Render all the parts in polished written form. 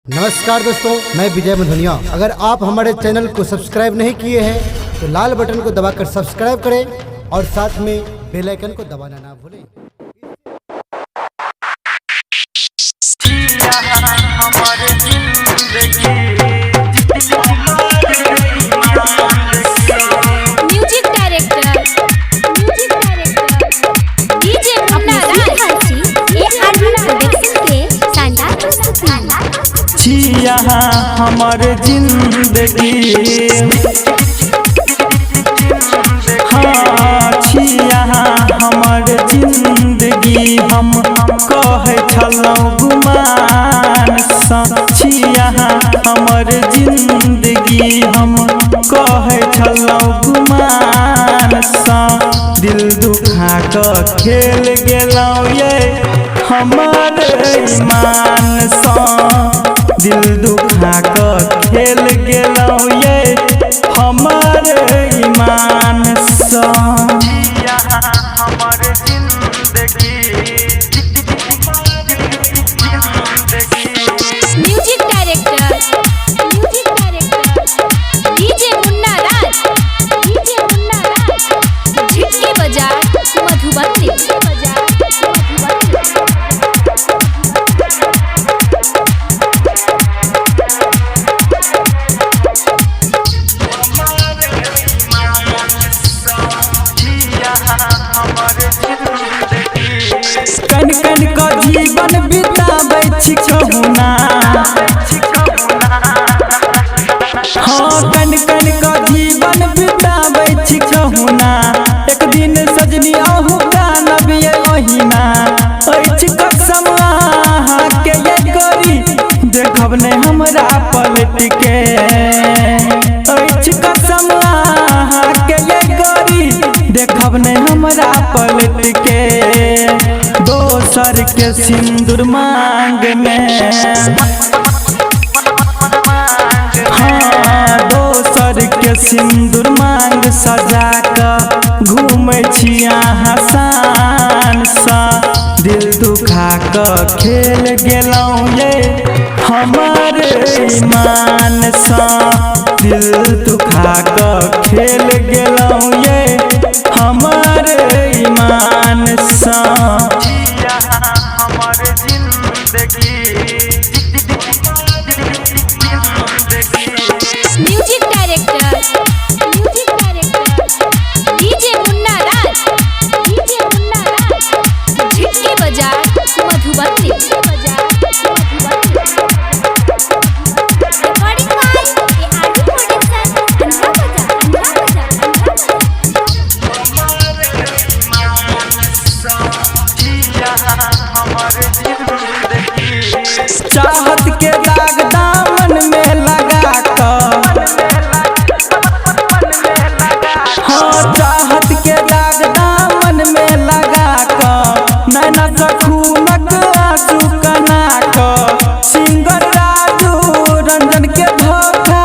नमस्कार दोस्तों, मैं विजय मधुनिया। अगर आप हमारे चैनल को सब्सक्राइब नहीं किए हैं तो लाल बटन को दबाकर सब्सक्राइब करें और साथ में बेल आइकन को दबाना ना भूलें। म्यूजिक डायरेक्टर डीजे अपना राजी ये आर्मी प्रोडक्शन के शानदार प्रस्तुति छी यहाँ हमर जिंदगी। हाँ छी यहाँ हमर जिंदगी, हम कहे छलहुँ गुमान सँ। छी यहाँ हमर जिंदगी, हम कहे छलहुँ गुमान सँ। दिल दुखा कऽ खेल गेलहुँ ये हमर ईमान सँ। दिल दुखा कऽ खेल गेलहुँ ये हमर ईमान सँ। हमर जिंदगी म्यूजिक डायरेक्टर डीजे मुन्ना राज झिटके बाजार मधुबनी कन कन कऽ जीवन बिताबै छी कहुना। हाँ कन कन कऽ जीवन बिताबै छी कहुना। एक दिन सजनी अहू कानब ये ओहिना। अछि कसम अहाँके ये गोरी, देखब ने हमरा पलट के। अछि कसम अहाँके ये गोरी, देखब ने हमरा पलट के। दोसर के सिंदूर मांग में, हाँ दोसर के सिंदूर मांग सजा कऽ घूमै छी अहाँ शान सँ। दिल दुखा कऽ खेल गेलहुँ ये हमर ईमान सँ। दिल दुखा कऽ खेल गेलहुँ ये हमर ईमान सँ। हमर जिंदगी म्यूजिक डायरेक्टर डीजे मुन्ना राज झिटके बाजार मधुबनी रिकॉर्डिंग बाय ये आर्मी प्रोडक्शन चाहत के दाग दामन में लगा कर, हाँ चाहत के दाग दामन में लगा कर। नैना खूनक आंसू कना कर। सिंगर राजू रंजन के धोखा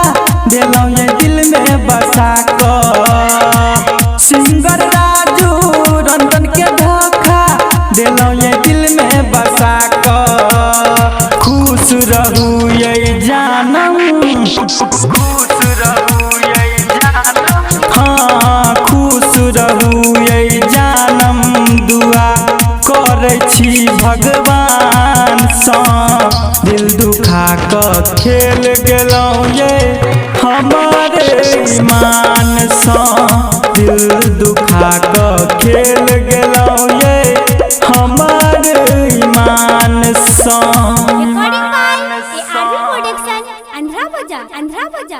देलहुँ ये दिल में बसा कर। सिंगर राजू रंजन के धोखा देलहुँ ये दिल में बसा कर। खुश रहू ये जानम, खुश रहू ये जानम, हाँ खुश रहू ये जानम। दुआ करै छी भगवान सँ। दिल दुखा कऽ खेल गेलहुँ ये हमर ईमान सँ। दिल दुखा कऽ खेल गेलहुँ ये हमर ईमान सँ। रिकॉर्डिंग बाय ये आर्मी प्रोडक्शन अंधरा बाजार